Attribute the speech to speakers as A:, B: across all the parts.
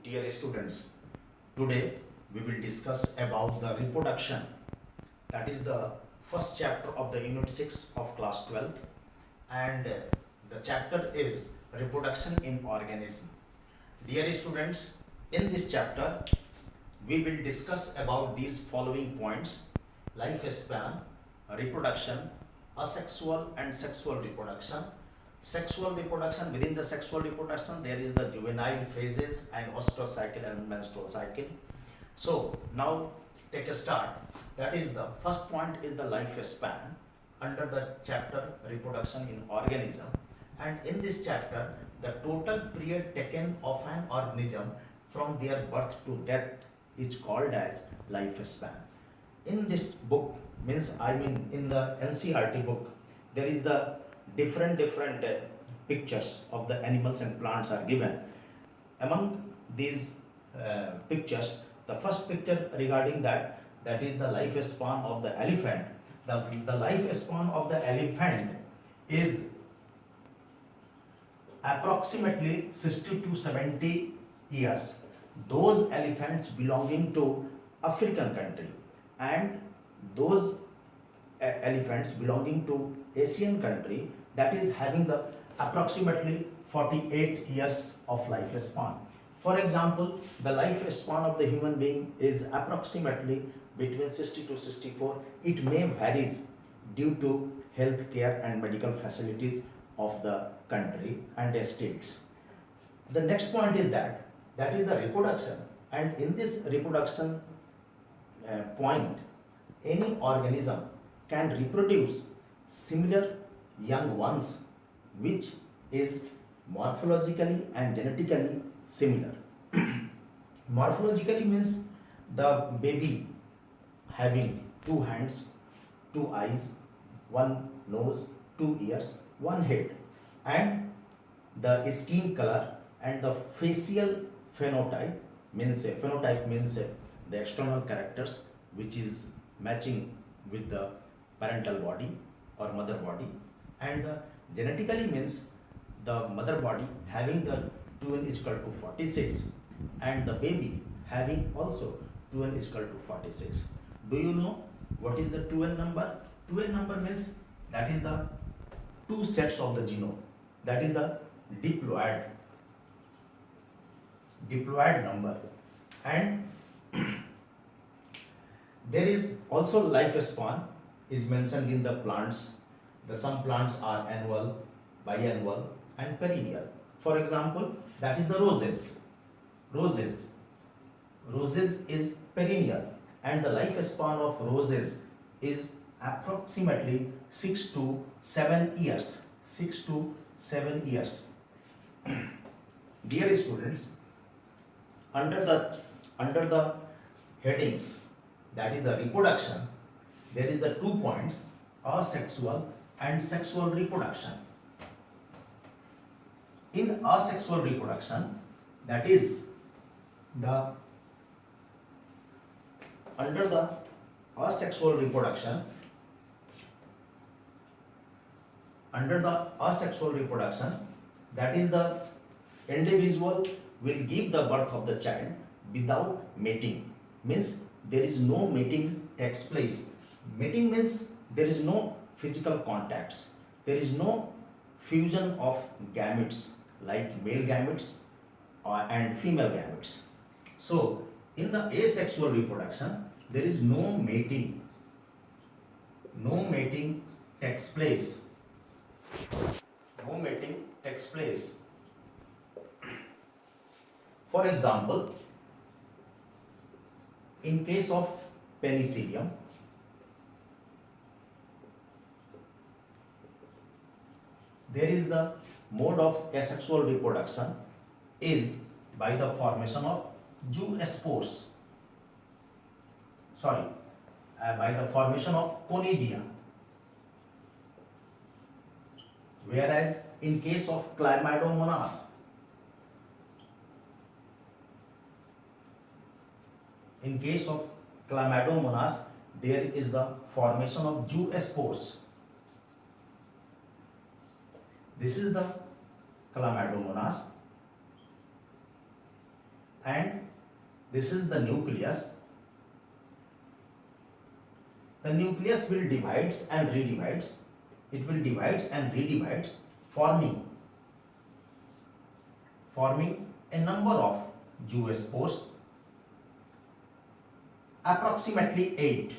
A: Dear students, today we will discuss about the reproduction. That is the first chapter of the unit 6 of class 12, and the chapter is reproduction in organism. Dear students, in this chapter we will discuss about these following points: lifespan, reproduction, asexual and sexual reproduction. Sexual reproduction, within the sexual reproduction there is the juvenile phases and oestrus cycle and menstrual cycle. So now take a start. That is the first point is the lifespan under the chapter reproduction in organism, and in this chapter the total period taken of an organism from their birth to death is called as lifespan. In this book, in the NCERT book, there is the different pictures of the animals and plants are given. Among these pictures, the first picture regarding that is the lifespan of the elephant. The lifespan of the elephant is approximately 60 to 70 years. Those elephants belonging to African country and those elephants belonging to Asian country, that is having the approximately 48 years of lifespan. For example, the lifespan of the human being is approximately between 60 to 64. It may varies due to health care and medical facilities of the country and states. The next point is that is the reproduction, and in this reproduction point, any organism can reproduce similar young ones which is morphologically and genetically similar. Morphologically means the baby having two hands, two eyes, one nose, two ears, one head, and the skin color and the facial phenotype means the external characters which is matching with the parental body or mother body, and the genetically means the mother body having the 2n is equal to 46 and the baby having also 2n is equal to 46. Do you know what is the 2n number? 2n number means that is the two sets of the genome, that is the diploid number, and there is also lifespan is mentioned in the plants. Some plants are annual, biannual and perennial. For example, that is the roses. Roses is perennial, and the lifespan of roses is approximately 6 to 7 years. 6 to 7 years. Dear students, under the headings, that is the reproduction, there is the 2 points: asexual and sexual reproduction. In asexual reproduction, that is the under the asexual reproduction, that is the individual will give the birth of the child without mating, means there is no mating takes place. Mating means there is no physical contacts, there is no fusion of gametes like male gametes and female gametes. So in the asexual reproduction there is no mating takes place. For example, in case of penicillium, there is the mode of asexual reproduction is by the formation of zoospores. By the formation of conidia. Whereas in case of chlamydomonas, there is the formation of zoospores. This is the chlamydomonas, and this is the nucleus. The nucleus will divides and redivides. It will divides and redivides, forming a number of zoospores, approximately 8.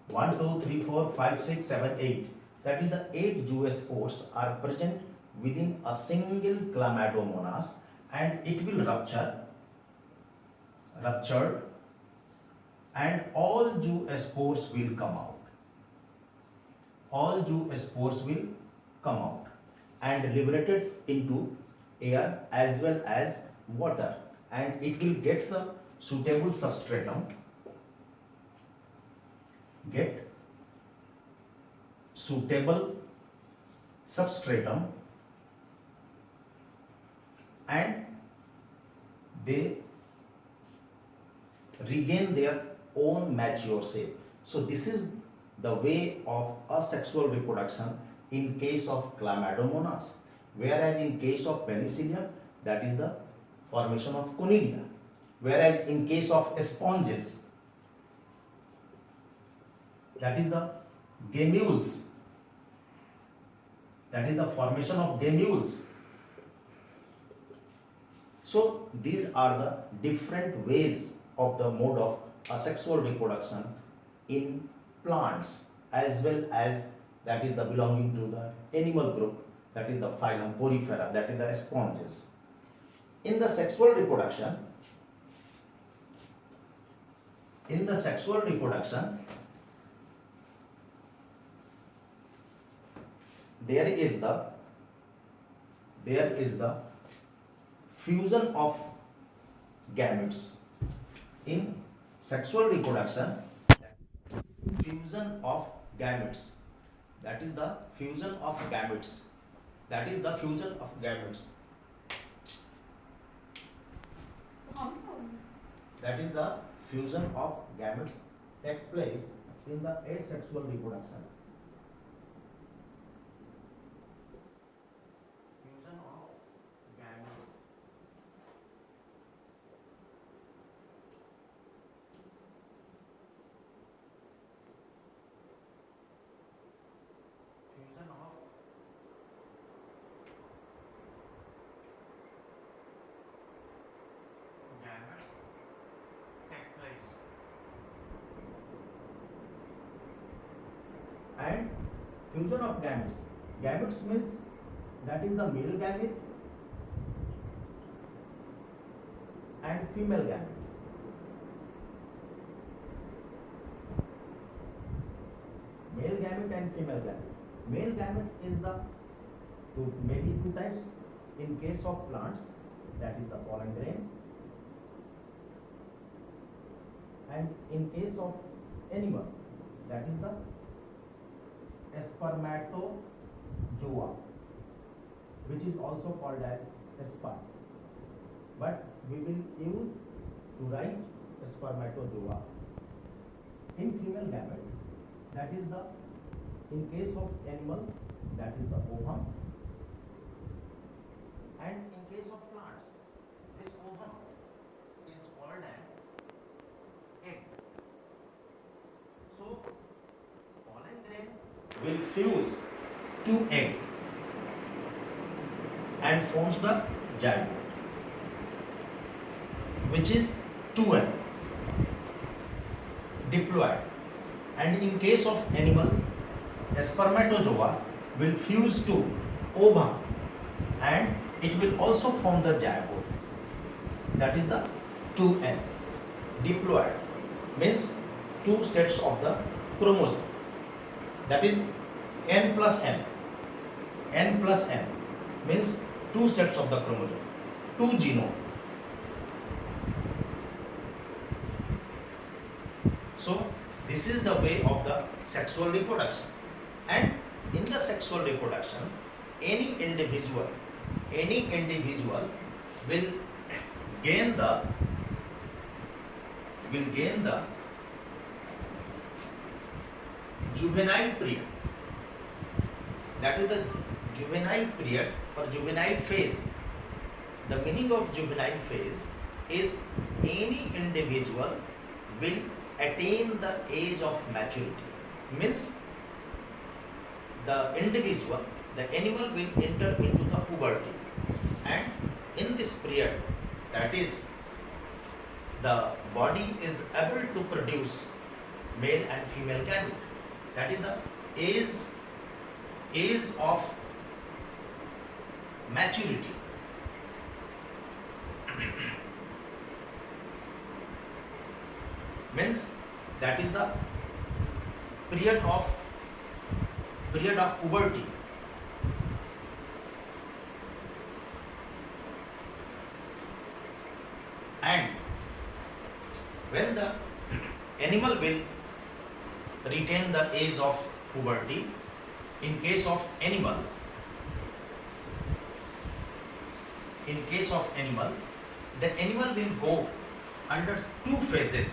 A: 1, 2, 3, 4, 5, 6, 7, 8. That is the 8 zoospores are present within a single Chlamydomonas, and it will ruptured, and all zoospores will come out. All zoospores will come out and liberated into air as well as water, and it will get the suitable substratum, and they regain their own mature shape. So this is the way of asexual reproduction in case of Chlamydomonas, whereas in case of Penicillium, that is the formation of conidia, whereas in case of sponges, that is the gammules, that is the formation of gammules. So these are the different ways of the mode of asexual reproduction in plants, as well as that is the belonging to the animal group, that is the phylum Porifera, that is the sponges. In the sexual reproduction, there is the fusion of gametes. In sexual reproduction, fusion of gametes, that is the fusion of gametes, that is the fusion of gametes, that is the fusion of gametes takes place in the asexual reproduction. Fusion of gametes. Fusion of gametes take place, and fusion of gametes means that is the male gamete and female gamete. Male gamete and female gamete. Male gamete is the maybe two types. In case of plants, that is the pollen grain, and in case of animal, that is the spermatozoa, which is also called as sperm, but we will use to write spermatozoa. In female gamete, that is the, in case of animal, that is the ovum, and in case of plants, this ovum is called as egg. So pollen grain will fuse to egg and forms the zygote, which is 2N diploid. And in case of animal, spermatozoa will fuse to ovum and it will also form the zygote, that is the 2N diploid, means two sets of the chromosome, that is N plus N. N plus N means two sets of the chromosome, two genome. So this is the way of the sexual reproduction. And in the sexual reproduction, any individual will gain the juvenile period. That is the juvenile period or juvenile phase. The meaning of juvenile phase is any individual will attain the age of maturity. Means the individual, the animal will enter into the puberty, and in this period, that is, the body is able to produce male and female gamete. That is the age of maturity. Means that is the period of puberty. And when the animal will retain the age of puberty, in case of animal, the animal will go under two phases,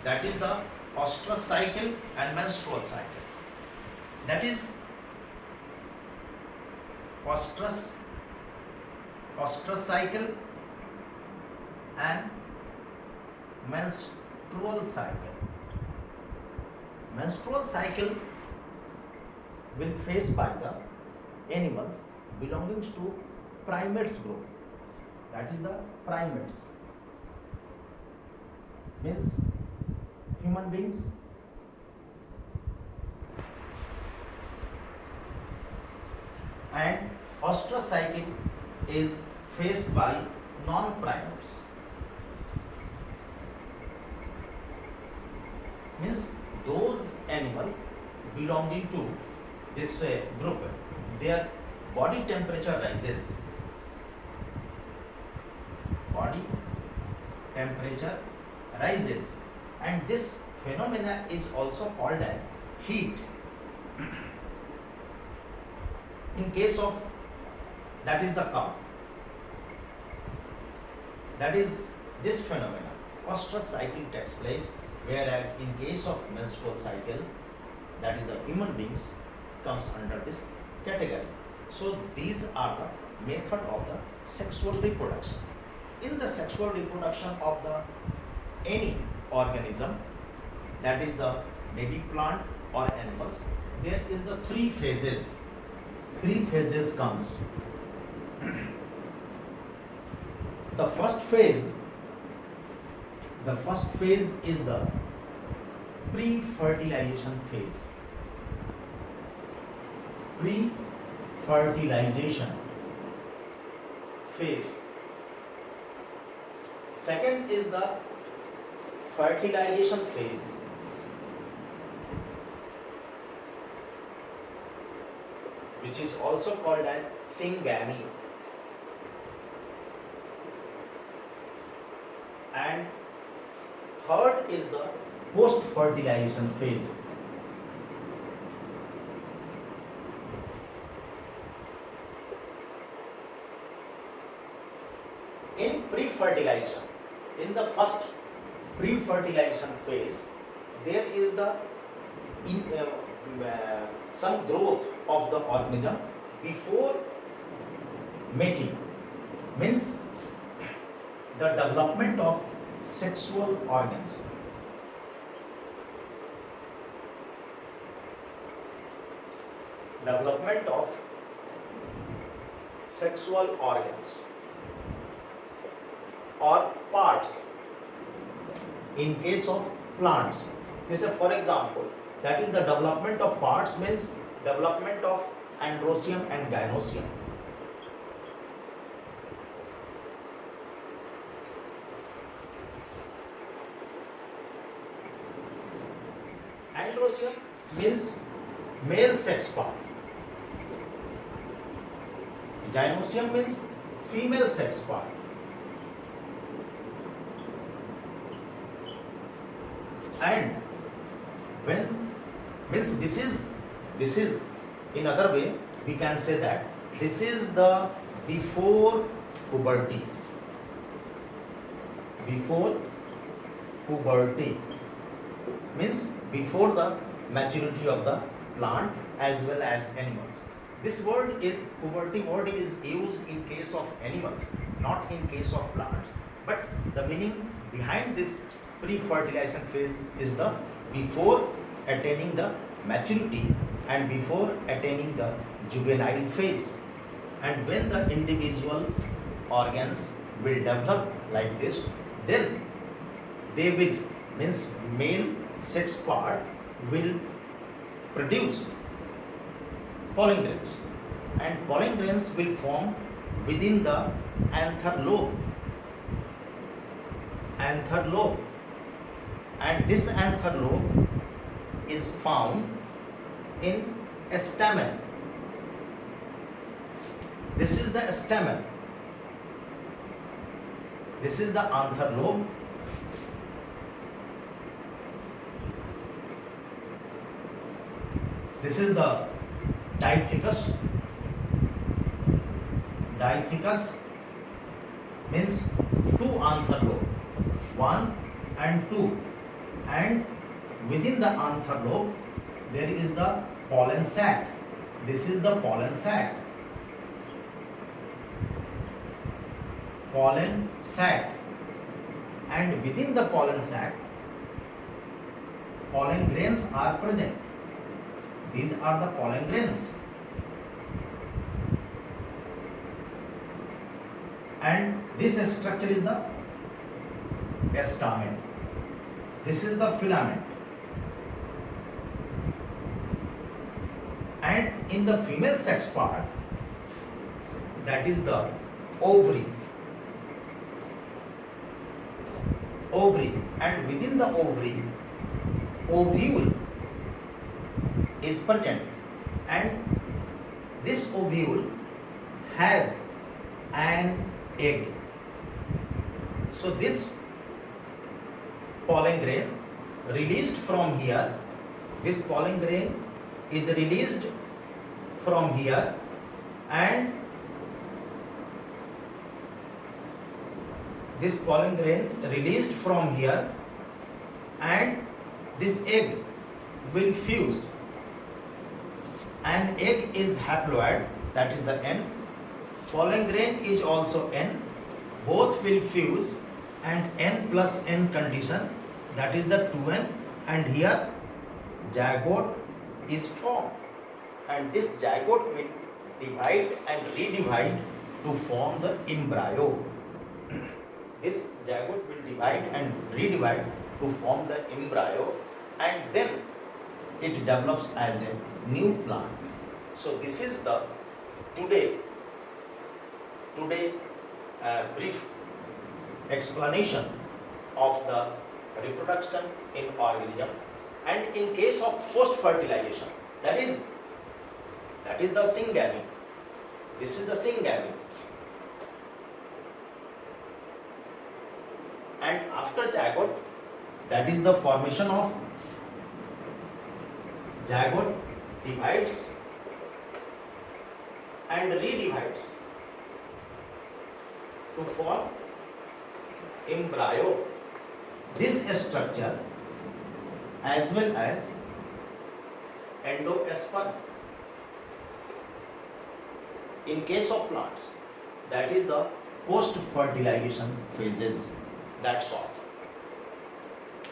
A: that is the ostrus cycle and menstrual cycle. That is ostrus cycle and menstrual cycle. Menstrual cycle will faced by the animals belonging to primates group. That is the primates. Means human beings, and ostrus cycle is faced by non-primates. Means those animals belonging to this group, their body temperature rises. Body temperature rises, and this phenomena is also called as heat. In case of, that is the cow, that is this phenomena, ostrus cycle takes place, whereas in case of menstrual cycle, that is the human beings, comes under this category. So these are the method of the sexual reproduction. In the sexual reproduction of the any organism, that is the maybe plant or animals, there is the three phases. Three phases comes. The first phase is the pre-fertilization phase. Pre-fertilization phase. Second is the fertilization phase. Which is also called as syngamy. And third is the post-fertilization phase. In pre-fertilization, in the first pre-fertilization phase, there is the some growth of the organism before mating. Means the development of sexual organs. Development of sexual organs or parts in case of plants. This is, for example, that is the development of parts, means development of androecium and gynoecium. Androecium means male sex part. Gynoecium means female sex part. And when means this is in other way we can say that this is the before puberty. Before puberty means before the maturity of the plant as well as animals. This word is puberty word is used in case of animals, not in case of plants. But the meaning behind this pre-fertilization phase is the before attaining the maturity and before attaining the juvenile phase. And when the individual organs will develop like this, then they will, means male sex part will produce pollen grains, and pollen grains will form within the anther lobe, and this anther lobe is found in a stamen. This is the stamen. This is the anther lobe. This is the diathecus. Diathecus means two anther lobe, 1 and 2, and within the anther lobe there is the pollen sac. This is the pollen sac. Pollen sac, and within the pollen sac pollen grains are present. These are the pollen grains, and this structure is the stamen. This is the filament, and in the female sex part, that is the ovary, and within the ovary ovule is present, and this ovule has an egg. So this pollen grain released from here, this pollen grain is released from here, and this pollen grain released from here, and this egg will fuse. An egg is haploid, that is the N. Pollen grain is also N. Both will fuse, and N plus N condition, that is the 2N, and here zygote is formed, and this zygote will divide and redivide to form the embryo. This zygote will divide and redivide to form the embryo, and then it develops as a new plant. So this is the today brief explanation of the reproduction in organism. And in case of post fertilization, that is the syngamy. This is the syngamy. And after zygote, that is the formation of zygote divides and redivides to form embryo. This structure as well as endosperm. In case of plants, that is the post fertilization phases. That's all.